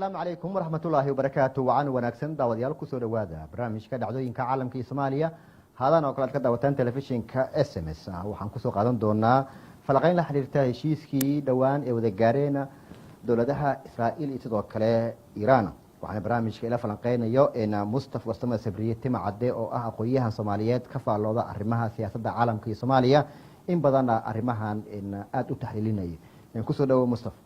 السلام عليكم ورحمة الله وبركاته وعن وناكسن داوديال كسو دوادا برامج كدعدوين كعالم كي سوماليا هذا نوكلات كداوتان تلفزيون كاس ام اس waxaan kusoo qaadan doonaa falaqayn la xiriirta heshiiskii dhawaan ee wada gaareen dawladaha Israa'iil iyo sidoo kale Iran waxaan barnaamijka ila falanqeynayo in Mustafa Wasama Sabriye Timacade oo ah aqoonyahan Soomaaliyeed ka faalooda arrimaha siyaasadda caalamka iyo Soomaaliya in badan arrimahan in aad u taxliilinay in kusoo dhawo Mustafa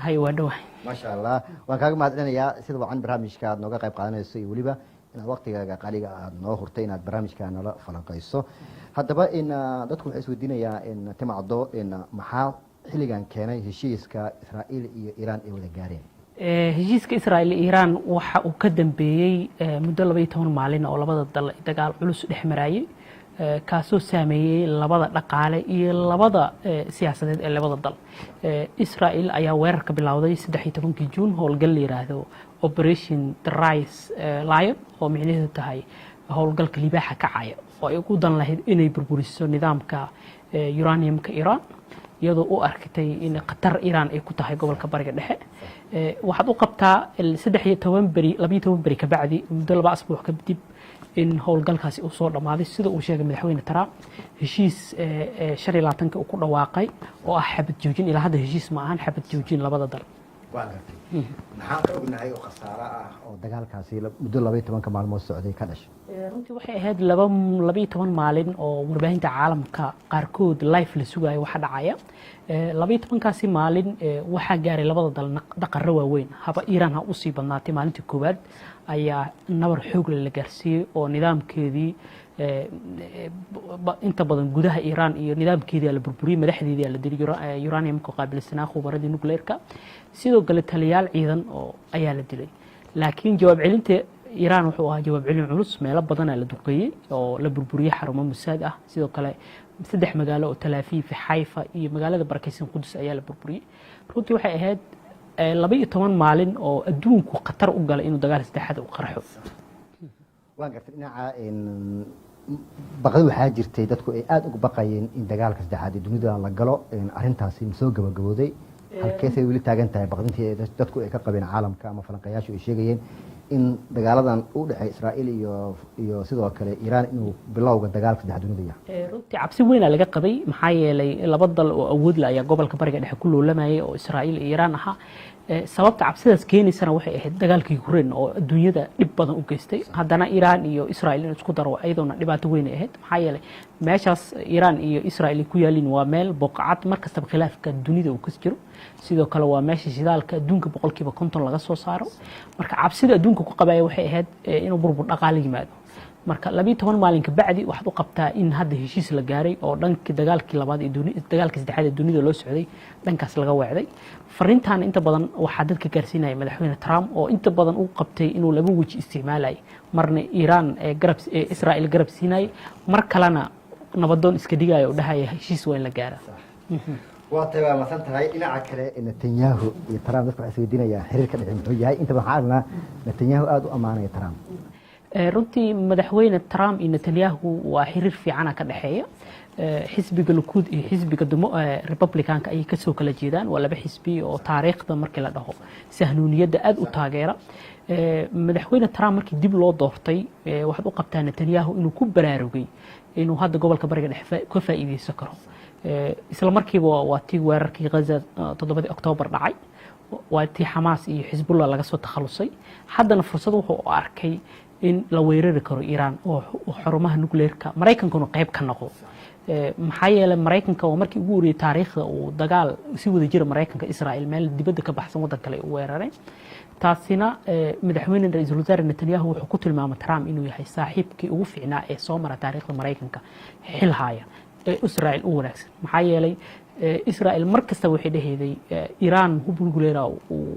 hay wadhow ما شاء الله waan kaaga mahadcelinayaa sida wacan barnaamijka aad nooga qayb qaadanayso iyo waliba inaad waqtigaaga qaaliga aad noo hurtay inaad barnaamijka nala falanqeyso haddaba in dadku waxay isweydiinayaan in Timacado in maxaa xilligan keenay heshiiska Israa'iil iyo Iran ay wada gaareen heshiiska Israa'iil iyo Iran waxa uu ka dambeeyay muddo 12 maalin oo labada dal dagaal culus dhex marayay kaasoo saameeyay labada dhaqaale iyo labada siyaasadeed ee labada dal Israa'iil ayaa weerar ka bilowday 13 Juun howlgal la yiraahdo Operation Rise Lion oo micnaheedu tahay howlgalka libaaxa kacaya oo ay ugu dan lahayd inay burburiso nidaamka uraniumka Iran iyadoo u arkatay in qatar Iran ay ku tahay gobolka bariga dhexe waxaad u qabtaa 13 bari ka bacdi muddo 2 asbuuc kadib in howlgalkaasi uu soo dhamaaday sida uu sheegay madaxweyne Trump heshiis 25 uu ku dhawaaqay oo ah xabad joojin ilaa hadda heshiis ma ahan xabad joojin labada dal maxaa ka ognahay oo khasaaro ah oo dagaalkaasi muddo 12 maalmood socday ka dhashay runtii waxay ahayd 12 maalin oo warbaahinta caalamka qaarkood live la sugayo waxa dhacaya 12 kaasi maalin waxa gaaray labada dal dhaqarro waaweyn haba Iran ha u sii badnaatay maalintii koowaad ayaa nabar xoog leh la gaarsiiyay oo nidaamkeedii inta badan gudaha Iran iyo nidaamkeedii la burburiyay madaxdeedii la dilay uraniumka qaabilsanaa khubaradii nuclearka sidoo kale taliyaal ciidan oo ayaa la dilay laakiin jawaab celinta Iran wuxuu ahaa jawaab celin culus meelo badan la duqeeyay oo la burburiyay xarumo musaad ah sidoo kale 3 magaalo oo Tel Aviv Haifa iyo magaalada barakeysan Qudus ayaa la burburiyay runtii waxay ahayd 12 maalin oo adduunku qatar u galay inuu dagaal saddexaad u qarxo waan gartay dhinaca in baqad waxaa jirtay dadku ay aad uga baqayeen in dagaalka saddexaad ee dunida la galo arintaasi soo gabagabooday halkeesay weli taagan tahay baqdintii dadku ay ka qabeen caalamka ama falanqayaashu ay sheegayeen in dagaaladan u dhaxay Israa'iil iyo sidoo kale Iran inuu bilowga dagaalka saddexaad dunida yahay runtii cabsi weyn laga qabay maxaa yeelay laba dal oo awood la ayaa gobolka bariga dhexe ku loolamayay oo Israa'iil iyo Iran aha sababta cabsidaas keenaysana waxay ahayd dagaalkii Ukraine oo adduunyada dhib badan u geystay haddana Iran iyo Israa'iil isku daro ayaduna dhibaato weyn ahayd maxaa yeelay meeshaas Iran iyo Israa'iil ku yaalin waa meel boqcad markasta khilaafka dunida uu ka jiro sidoo kale waa meesha shidaalka adduunka 50% laga soo saaro marka cabsida adduunka ku qabaya waxay ahayd inuu burbur dhaqaale yimaado marka 12 maalin ka bacdi waxaad u qabtaa in hadda heshiis la gaaray oo dhankii dagaalkii labaad ee dunida dagaalkii saddexaad ee dunida loo socday dhankaas laga weecday farintan inta badan waxa dadka gaarsiinaya madaxweyne Trump oo inta badan uu qabtay inuu laba waji isticmaalay marna Iran garab Israa'iil garab siinay mar kalena nabadoon iska dhigayo oo dhahaya heshiis weyn la gaaro waa tahay masan tahay dhinaca kale Netanyahu iyo Trump dadku waxay isweydiinayaan xiriirka dhexe muxuu yahay inta waxaan aragnaa Netanyahu aad u amaanaya Trump runtii madaxweyne Trump iyo Netanyahu waa xiriir fiican ka dhaxeeya xisbiga Likud iyo xisbiga Republicanka ay ka soo kala jeedaan waa laba xisbi oo taariikhda markii la dhaho sahnuuniyada aad u taageera madaxweyne Trump markii dib loo doortay waxaad u qabtaa Netanyahu inuu ku baraarugay inuu hadda gobolka bariga dhexe ka faa'iideysan karo isla markiiba waa tii weerarkii Gaza 7 Oktoobar dhacay waa tii Hamas iyo Hezbollah laga soo takhalusay haddana fursad wuxuu u arkay in la weerari karo Iran oo xarumaha nuclearka Mareykankuna qayb ka noqdo maxaa yeelay Mareykanka oo markii ugu horeeyay taariikhda uu dagaal si wada jira Mareykanka Israa'iil meel dibadda ka baxsan wadan kale u weeraray taasina madaxweyne ra'iisul wasaare Netanyahu wuxuu ku tilmaamay Trump inuu yahay saaxiibkii ugu fiicnaa ee soo mara taariikhda Mareykanka xil haya Israa'iil u wanaagsan maxaa yeelay Israa'iil markasta waxay dhaheeday Iran hub nuclear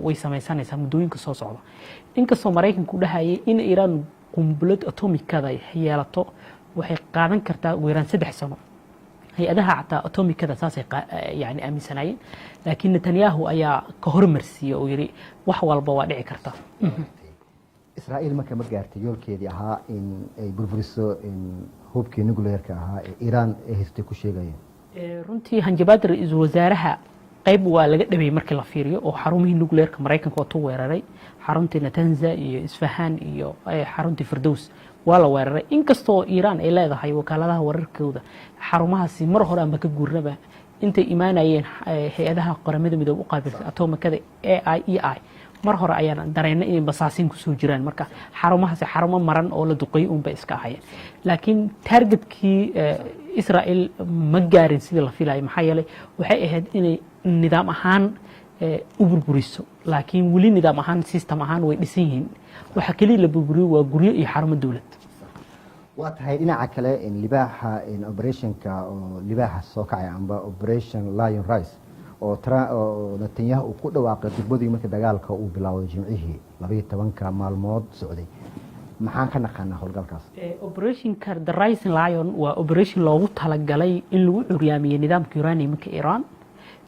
way samaysanaysaa muddooyinka soo socda inkastoo Mareykanku dhahayay in Iran qunbulad atomikada yeelato waxay qaadan kartaa weeraan 3 sano hay'adaha xataa atomikada saasay yani aaminsanayeen laakiin Netanyahu ayaa ka hormarsiiyay oo yiri wax walba waa dhici karta Israa'iil marka ma gaartay yoolkeedii ahaa in ay burburiso hubkii nuclearka ahaa ee Iran ay haystay ku sheegayeen runtii hanjabaad ra'iisul wasaaraha qayb waa laga dhabeeyey markii la fiiriyo oo xarumihii nuclearka maraykanka waa tuu weeraray xaruntii natanza iyo isfahan iyo xaruntii firdows waa la weeraray inkastoo iiraan ay leedahay wakaaladaha wararkooda xarumahaasi mar hore ama ka guurnaba intay imaanayeen hay-adaha qaramada midoobe u qaabilsan atomikada AIEI mar hore ayaan dareena inay basaasiin ku soo jiraan marka xarumahaasi xarumo maran oo la duqeeyay un bay iska ahayeen laakiin targetkii Israel ma gaarin sidii la filayay maxaa yeelay waxay ahayd inay nidaam ahaan u burburiso laakiin weli nidaam ahaan system ahaan way dhisan yihiin waxa kaliya la burburiyo waa guryo iyo xarumo dawlad waa tahay dhinaca kale in libaaxa in operationka oo libaaxa soo kacay amba operation Lion Rise oo Netanyahu uu ku dhawaaqay dibadii markii dagaalka uu bilaawday Jimcihii 12 maalmood socday maxaan ka naqaanaa howlgalkaas operationka The Rising Lion waa operation loogu talagalay in lagu curyaamiyo nidaamka uraniumka Iran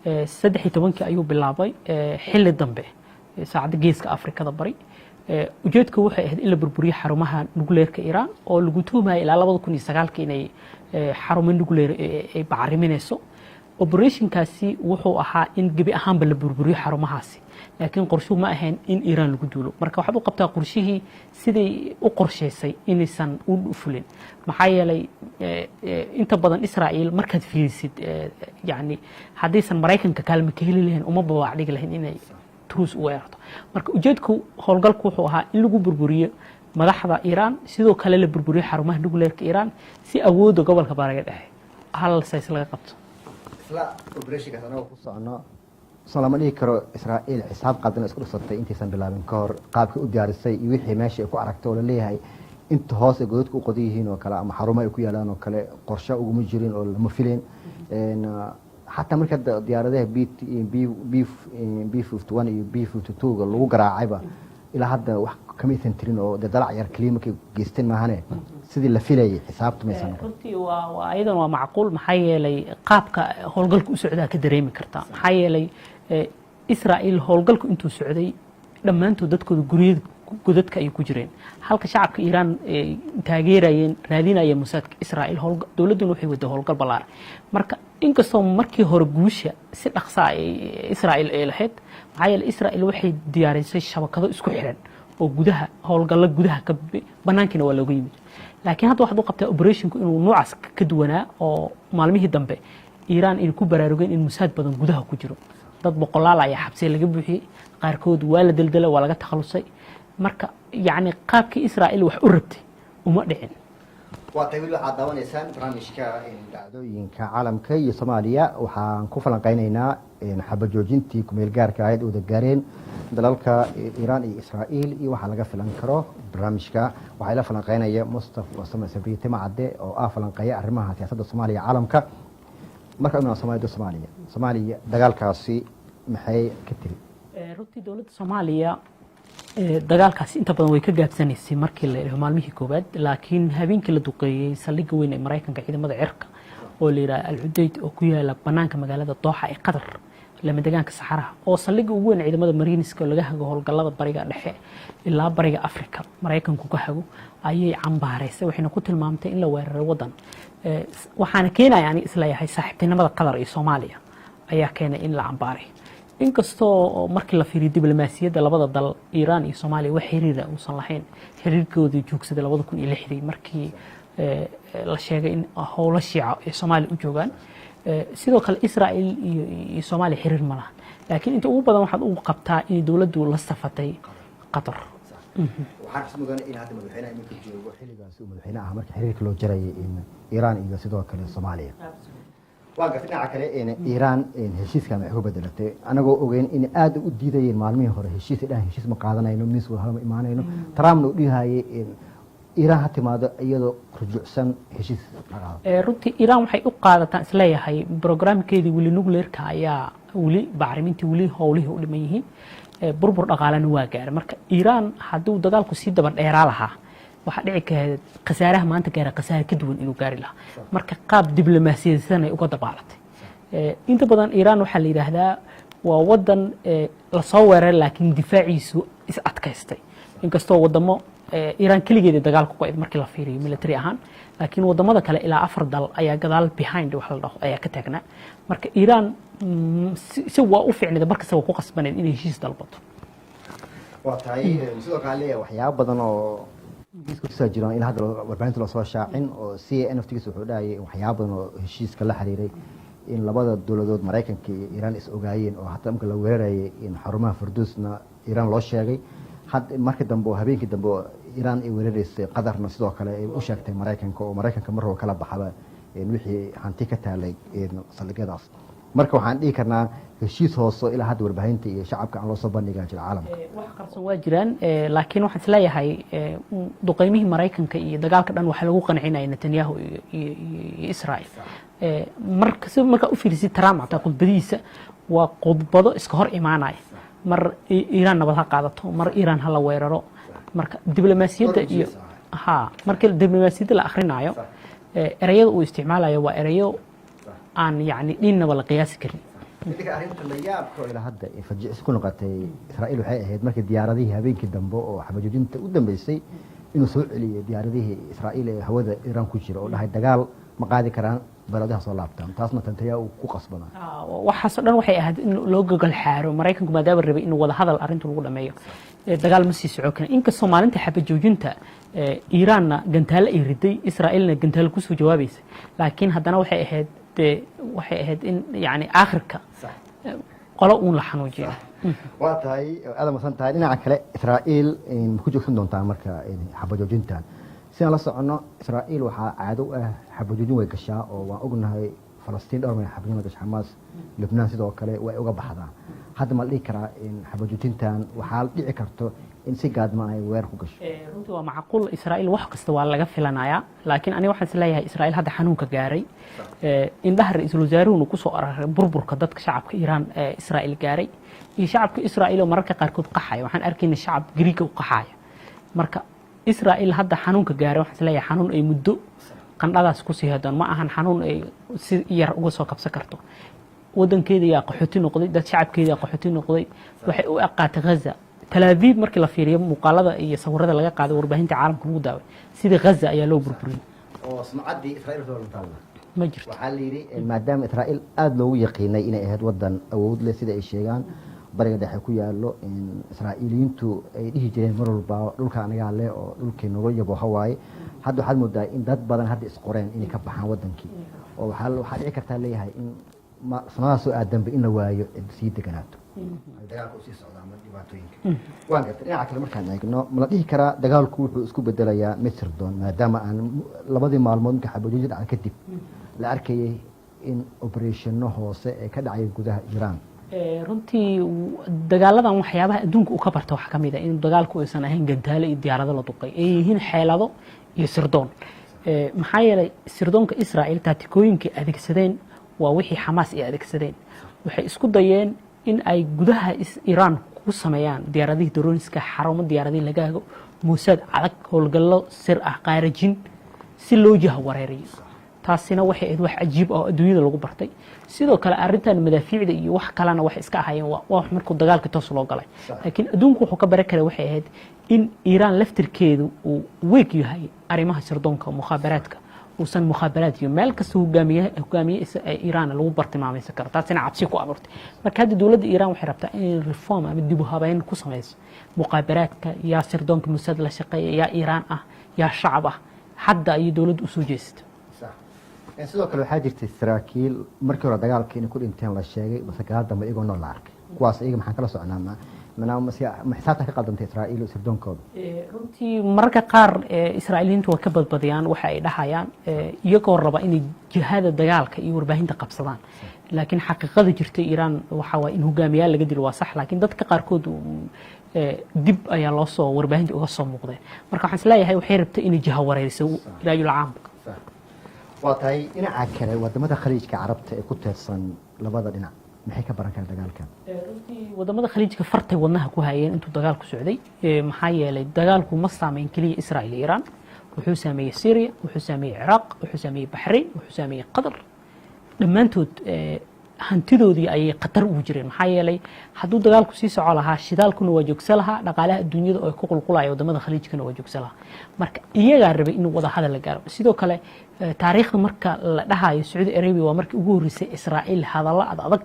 13 ayuu bilaabay xilli dambe saacada geeska Afrikada bari ujeedku waxay ahayd in la burburiyo xarumaha nuclearka Iran oo lagu tuhmay ilaa 2009 inay xarumo nuclear ay bacriminayso operationkaasi wuxuu ahaa in gabi ahaanba la burburiyo xarumahaasi laakiin qorshuhu ma ahayn in Iran lagu duulo marka waxaad u qabtaa qorshihii sidii u qorsheysay inaysan u fulin maxaa yeelay inta badan Israa'iil markaad fiirisid yani hadaysan Mareykanka kaalmo ka heli lahayn uma bawac dhigi lahayn inay truus u weerarto marka ujeedku howlgalku wuxuu ahaa in lagu burburiyo madaxda Iran sidoo kale la burburiyo xarumaha nuclearka Iran si awoodda gobolka Bariga Dhexe hal says laga qabto isla operationkaas anoo ku socono salama dhigi karo Israa'iil xisaab qaadana isku dhasatay intaysan bilaabin ka hor qaabkii u diyaarisay iyo wixii meesha ay ku aragtay oo la leeyahay inta hoos ee godadku u qodan yihiin oo kale ama xarumaha ay ku yaalaan oo kale qorshe ugu ma jirin oo lama fileen حتى مركز ديارده B51 iyo B52 lagu garaacayba ilaa hadda wax kama santirin oo dalac yar kaliya geysteen maahane sidii la filayay xisaabtu ma san runtii waa aydan waa macquul maxaa yeelay qaabka howlgalku u socdaa ka dareemi karta maxaa yeelay Israa'iil howlgalku intuu socday dhamaantood dadkooda guriyada godadka ay ku jireen halka shacabka Iran taageerayeen raadinayeen musaadka Israa'iil dawladdu waxay wada howlgal balaar marka inkastoo markii hore guusha si dhaqso ah Israa'iil ay lahayd maxaa yeelay Israa'iil waxay diyaarisay shabakado isku xiran oo gudaha howlgalla gudaha ka banaankina waa looga yimid laakiin hadda waxaad u qabtaa operationku inuu noocaas ka duwanaa oo maalmihii dambe Iran ay ku baraarugeen in musaad badan gudaha ku jiro dad boqolaal ayaa xabsi laga buuxiyay qaarkood waa la daldalay waa laga takhalusay marka yani qaabkii Israa'iil wax u rabtay uma dhicin waa tahay waxa daawaneysaan barnaamijka dhacdooyinka caalamka iyo Soomaaliya waxaan ku falanqeynaynaa xabad joojintii ku meel gaarka ahayd oo gaareen dalalka Iran iyo Israa'iil iyo waxa laga filan karo barnaamijka waxa la falanqeynaya Mustafa Wasama Sabriite Macade oo ah falanqeeya arrimaha siyaasadda Soomaaliya caalamka marka inuu Soomaaliya dagaalkaasi maxay ka tiri runtii dawladda Soomaaliya dagaalkaasi inta badan way ka gaabsanaysay markii la ilaahay maalmihii koobaad laakiin habeenkii la duqeeyay saldhigga weyn ee Mareykanka ciidamada cirka oo la yiraahdo Al-Udeyd oo ku yaala banaanka magaalada Dooxa ee Qatar lama deegaanka Saxaraha oo saldhigga ugu weyn ciidamada Mareyniska laga hago howlgallada bariga dhexe ilaa bariga Afrika Mareykanku ka hago ayay cambaareysay waxayna ku tilmaamtay in la weeraray wadan waxaana keenaya yani isla yahay saaxiibtinimada Qatar iyo Soomaaliya ayaa keenay in la cambaaray inkastoo markii la fiiriyo diblomaasiyadda labada dal Iran iyo Soomaaliya wax xiriir ah uusan lahayn xiriirkoodii joogsaday 2006 markii la sheegay in howlo Shiica ee Soomaaliya u joogaan sidoo kale Israa'iil iyo Soomaaliya xiriir ma lahan laakiin inta ugu badan waxaad ugu qabtaa in dawladdu la safatay Qatar waxaan ismudan in hadda madaxweynaha iminka joogo xiligaas uu madaxweynaha markii xiriirka loo jaray Iran iyo sidoo kale Soomaaliya waaga dhinaca kale Iran heshiiska ma bedelatay anagoo ogeyn in aad u diidayeen maalmihii hore heshiis ma qaadanayno miis wada ma imaanayno Trump uu dhihayay Iran ha timaado iyadoo rujucsan heshiis laga runtii Iran waxay u qaadataa isla yahay barnaamijkeedii wili nuclearka ayaa wili bacrimintii wili howlihii u dhiman yihiin burbur dhaqaalana waa gaaray marka Iran hadduu dagaalku si daba dheeraa lahaa waxa dhici kahayd khasaaraha maanta gaara khasaar ka duwan inuu gaari lahaa marka qaab diblomaasiyadeed ay uga dabaalatay inta badan Iran waxa la yiraahdaa waa wadan la soo weeraray laakiin difaaciisu is adkaystay inkastoo wadamo Iran kaligeed dagaalku ku markii la fiiriyo military ahaan laakiin wadamada kale ilaa 4 dal ayaa gadaal behind wax la dhaho ayaa ka taagnaa marka Iran si waa u fiicnida markasta waa ku qasbaneed inay heshiis dalbato waa tahay sidoo kale waxyaabo badan oo isku soo jiraan ilaa hadda warbaahinta la soo shaacin oo CNFTgiisa wuxuu dhaayay waxyaabo badan oo heshiiska la xiriiray in labada dawladood Mareykanka iyo Iran is ogaayeen oo hatta marka la weerarayay in xarumaha Furdusna Iran loo sheegay had markii dambe habeenkii dambe Iran ay weeraraysay qadarna sidoo kale ay u sheegtay Mareykanka oo Mareykanka mar hore kala baxaba wixii hanti ka taalay saldhigyadaas marka waxaan dhihi karnaa heshiis hoose ilaa hadda warbaahinta iyo shacabka aan loo soo bandhigaa jira caalamka wax qarsan waa jiraan laakiin waxaan isleeyahay duqeymihii Mareykanka iyo dagaalka dhan waxa lagu qancinayay Netanyahu iyo Israel marka u fiirsi Trump ta qodbadiisa waa qodbado iska hor imaanay mar Iran nabad ha qaadato mar Iran hala weeraro marka diblomaasiyadda iyo marka diblomaasiyadda la akhrinayo erayada uu isticmaalayo waa erayo aan yani dhinnaba la qiyaasi karin midka arrinta la yaabka ilaa hadda fajicis ku noqotay Israa'iil waxay ahayd markii diyaaradihii habeenkii dambe oo xabajudinta u dambeysay inuu soo celiyay diyaaradihii Israa'iil ee hawada Iran ku jira oo dhahay dagaal ma qaadi karaan baladaha soo laabtaan taasna tantayaa uu ku qasbana waxaas dhan waxay ahayd in loo gogol xaaro Mareykanku maadaama rabay inuu wada hadal arrinta lagu dhameeyo dagaal ma sii socon karin inkastoo maalinta xabajoojinta Iranna gantaal ay riday Israa'iilna gantaal ku soo jawaabaysay laakiin haddana waxay ahayd in yani aakhirka qolo uun la xanuujiyo waa tahay aad masan tahay dhinaca kale Israa'iil ku joogsan doontaa marka xabajoojintan si aan la socono Israa'iil waxaa caado ah xabajoojin way gashaa oo waan ognahay Falastiin dhowr mar xabajoojin gashaa Xamaas Lebanon sidoo kale way uga baxdaa hadda ma dhihi karaa in xabajoojintan waxaa dhici karto in si gaadma ay weer ku gasho runtii waa macquul Israa'iil wax kasta waa laga filanayaa laakiin aniga waxaan isleeyahay Israa'iil hadda xanuunka gaaray indhaha ra'iisul wasaaruhu ku soo araray burburka dadka shacabka Iran Israa'iil gaaray iyo shacabka Israa'iil oo mararka qaarkood qaxay waxaan arkaynaa shacab Greek oo qaxay marka Israa'iil hadda xanuunka gaaray waxaan isleeyahay xanuun ay muddo qandhadaas ku sii hadaan ma ahan xanuun ay si yar uga soo kabsan karto wadankeeda yaa qaxooti noqday dad shacabkeeda qaxooti noqday waxay u aqaatay Gaza Tel Aviv markii la fiiriyo muuqaalada iyo sawirada laga qaaday warbaahinta caalamka lagu daaway sida Gaza ayaa loo burburiyay oo sumcaddii Israa'iil soo lantaaway ma jirto waxaa la yiri maadaama Israa'iil aad loogu yaqiinay inay ahayd wadan awood leh sida ay sheegaan bariga dhexe ku yaalo in Israa'iiliyiintu ay dhihi jireen mar walba dhulka anaga leh oo dhulkii nooga yabo Hawaii hadda waxaad moodaa in dad badan hadda isqoreen inay ka baxaan wadankii oo waxaa dhici kartaa leeyahay in sanadaas oo aadanba in la waayo sii deganaato dagaalku sii socda ama dhibaatooyinka waan gartay dhinaca kale markaan eegno ma la dhihi karaa dagaalku wuxuu isku bedelayaa Misr doon maadaama aan labadii maalmood ka xabajoojin dhaca kadib la arkayay in operationno hoose ee ka dhacay gudaha Iran runtii dagaaladan waxyaabaha adduunka uu ka barto waxa kamid ah in dagaalku aysan ahayn gantaale iyo diyaarado la duqay ay yihiin xeelado iyo sirdoon maxaa yeelay sirdoonka Israa'iil taatikooyinka adeegsadeen waa wixii Xamaas ay adeegsadeen waxay isku dayeen in ay gudaha Iran ku sameeyaan diyaaradihii droniska xarumo diyaaradihii laga hago Mossad adag howlgallo sir ah qaarajin si loo jaha wareeriyo taasina waxay ahayd wax cajiib ah oo adduunyada lagu bartay sidoo kale arrintan madaafiicda iyo wax kalena wax iska ahayeen waa markuu dagaalka toos loo galay laakiin adduunku wuxuu ka baran karay waxay ahayd in Iran laftirkeedu uu weeg yahay arrimaha sirdoonka mukhaabaraadka uusan mukhaabaraad iyo meel kasta hogaamiye Iran lagu bartilmaamaysan karo taasina cabsi ku abuurtay marka hadda dawladda Iran waxay rabtaa in reform ama dib u habeyn ku sameyso mukhaabaraadka iyo sirdoonka Mossad la shaqeeya ya Iran ah ya shacab ah hadda ay dawladdu u soo jeesto sidoo kale waxaa jirtay saraakiil markii hore dagaalka in ku dhinteen la sheegay balse gaar dambe iyagoo nool la arkay kuwaas iyaga maxaan kala soconaa ma xisaabta ka qaldantay Israa'iil oo sirdoonkooda runtii mararka qaar Israa'iiliintu waa ka badbadiyaan waxa ay dhahayaan iyagoo raba inay jihada dagaalka iyo warbaahinta qabsadaan laakiin xaqiiqada jirtay Iran waxa waa in hogaamiyaal laga dilo waa sax laakiin dadka qaarkood dib ayaa loo soo warbaahinta uga soo muuqdeen marka waxaan isleeyahay waxay rabtay inay jiha wareeriso raayul caamka waa tahay dhinaca kale wadamada khaliijka carabta ee ku teersan labada dhinac maxay ka baran karaan dagaalkan runtii wadamada khaliijka fartay wadnaha ku hayeen intuu dagaalku socday maxaa yeelay dagaalku ma saameyn kaliya Israa'iil iyo Iran wuxuu saameeyay Syria wuxuu saameeyay Iraq wuxuu saameeyay Bahrain wuxuu saameeyay Qatar dhammaantood hantidoodii ayay khatar ugu jireen maxaa yeelay hadduu dagaalku sii soco lahaa shidaalkuna waa joogsan lahaa dhaqaalaha adduunyada oo ku qulqulaya wadamada khaliijkana waa joogsan lahaa marka iyagaa rabay inuu wada hadal la gaaro sidoo kale taariikhda marka la dhahayo Saudi Arabia waa markii ugu horeysay Israa'iil hadalla adag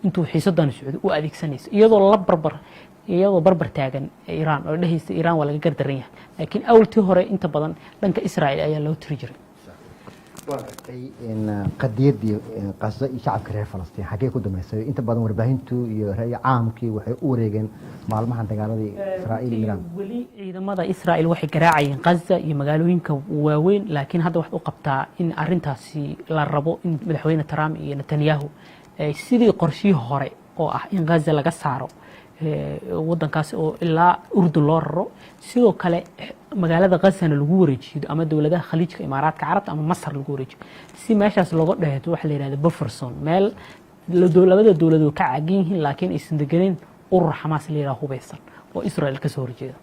intuu xiisadan Saudi u adeegsanayso iyadoo barbar taagan Iran oo dhahaysa Iran waa laga gardaran yahay laakiin awaltii hore inta badan dhanka Israa'iil ayaa loo tiri jiray وقتي إن قضية قصة شعب كره فلسطين حقيقة قدام يسوي أنت بعد مربحينتو يرأي عام كي وحي أوريجن معلومة عن تجارة إسرائيل إيران. ولي إذا ماذا إسرائيل وحي كراعي غزة يمجالوين كواوين لكن هذا واحد أقبتا إن أرنتاسي للربو إن مدحوين ترام نتنياهو سيدي قرشي هوري أو إن غزة لقصارو ودن كاس أو إلا أردن لورو سيدو كله مجالات غزة الجورج أما دولة خليج إمارات كعرب أما مصر الجورج سي ماشى سلوقات ده تروح لهذا بفرسون مال الدولة دو كعجين لكن إسندجرين أور حماس اللي راهو بيصل وإسرائيل كسور جدا.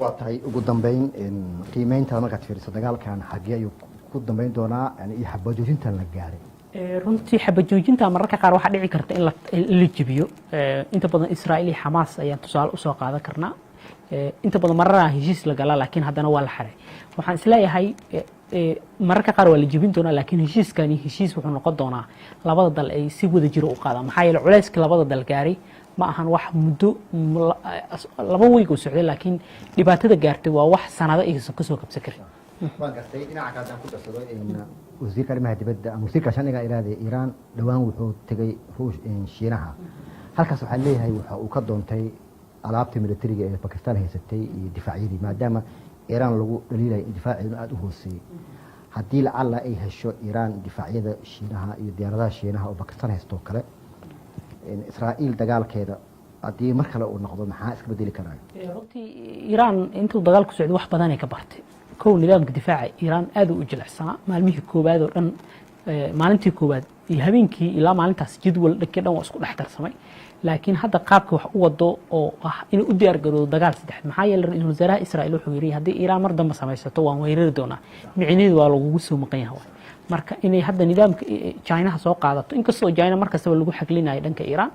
وقتي قدام بين إن قيمين تمام كتير صدقال كان حاجة قدام بين دونا يعني يحب جوجين تنلقاري. runtii xabajoojinta mararka qaar waxa dhici karta in la jibiyo inta badan Israa'iil iyo Hamas ayaan tusaale u soo qaadan karnaa inta badan mararka heshiis la galaa laakiin haddana waa la xaray waxaan isleeyahay mararka qaar waa la jibin doonaa laakiin heshiiskani heshiis wuxuu noqon doonaa labada dal ay si wada jiro u qaadaan maxaa yeelay culayska labada dal gaaray ma ahan wax muddo laba week oo socday laakiin dhibaatada gaartay waa wax sanado aysan ka soo kabsan karin waan gartay dhinaca kale aan ku darsado in wasiirka arrimaha dibadda ama wasiirka shaniga Iiraan dhawaan wuxuu tagay Shiinaha halkaas waxa leeyahay waxa uu ka doontay alaabta militariga ee Pakistan haysatay iyo difaacyadii maadaama Iiraan lagu dhaliilay difaaceedu aad u hooseeyay haddii la alla ay hesho Iiraan difaacyada Shiinaha iyo diyaaradaha Shiinaha oo Pakistan haysto kale in Israa'iil dagaalkeeda haddii mar kale uu noqdo maxaa iska bedeli karaa runtii Iiraan intuu dagaalku socday wax badan ay ka bartay كون نظام الدفاع إيران أدو أجلسنا معلميه كوباد ورن معلمتي كوباد يهبينكي إلى معلمتاس جدول كده واسكو نحتر سمي لكن هذا قابك وحوضو أو إنه أدي أرجعوا دجال سدح محايل إنه وزراء إسرائيل وحويري هذه إيران مرة ما سميسته وانويرد دونا معنيه والوجوس ومقيها هو مركا إنه هذا نظام تشاينا سوق عادته إنك سوق تشاينا مركز سوى اللي حقلنا أيضا كإيران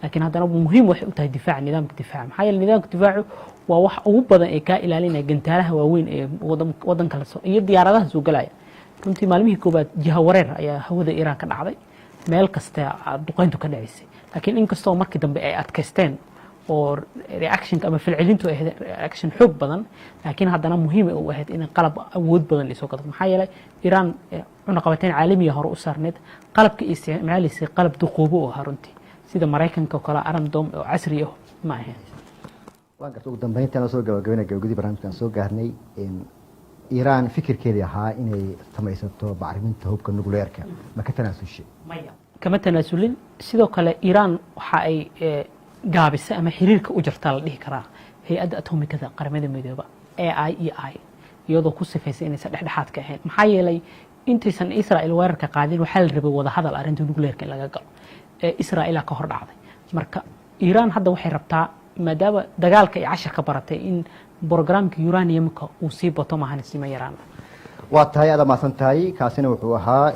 لكن هذا مهم واحد الدفاع نظام الدفاع محايل نظام الدفاع وواح ugu badan ee ka ilaalinaya gantaalaha waaweyn ee wadan kala soo iyo diyaaradaha soo galaya runtii maalmihii koobaad jiha wareer ayaa hawada Iiraan ka dhacday meel kasta duqeyntu ka dhacaysay laakiin inkastoo markii dambe ay adkaysteen oo reaction ama falcelintu ay reaction xoog badan laakiin haddana muhiim u ahayd in qalab awood badan la soo gado maxaa yeelay Iiraan cunaqabateyn caalami ah hore u saarneed qalabka isticmaalisay qalab duqoobo oo runtii sida Mareykanka kala Iron Dome oo casri ah ma ahayn waan gartay ugu dambeyntii soo gabagabeynay gabagabadii barnaamijkan soo gaarnay in Iiraan fikirkeedii ahaa inay samaysato bacriminta hubka nuclearka ma ka tanaasushay maya kama tanaasulin sidoo kale Iiraan waxa ay gaabisay ama xiriirka u jirta la dhihi karaa hay'adda atomikada qaramada midoobay IAEA iyadoo ku sifaysay inay dhexdhexaad ka ahayd maxaa yeelay intaysan Israa'iil weerarka qaadin waxa la rabay wada hadal arrinta nuclearka in laga galo Israa'iil ka hor dhacday marka Iiraan hadda waxay rabtaa maadaama dagaalka ay cashar ka baratay in programka uraniumka uu sii bato maahan isma yaraan waa tahay aad maasan tahay kaasina wuxuu ahaa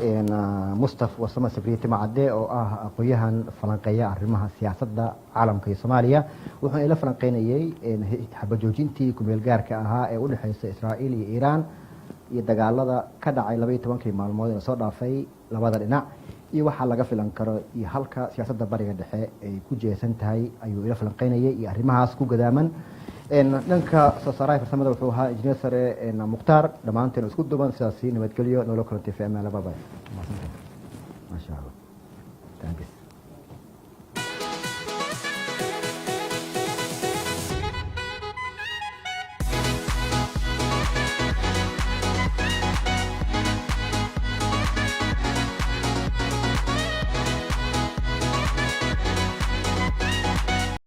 Mustafa Wasama Sabriye Macade oo ah aqoonyahan falanqeeya arrimaha siyaasadda caalamka iyo Soomaaliya wuxuu ila falanqeynayay xabajoojintii ku meel gaarka ahaa ee u dhaxaysa Israa'iil iyo Iiraan iyo dagaalada ka dhacay 12 maalmood ee soo dhaafay labada dhinac iyo waxa laga filan karo iyo halka siyaasadda bariga dhexe ay ku jeesan tahay ayuu ila falanqeynayay iyo arrimahaas ku gadaaman dhanka soo saaray farsamada wuxuu ahaa injineer sare Mukhtaar dhamaanteen isku duuban sidaas nabadgelyo nolol kulantay fi amaan laba baa ma sha Allah thank you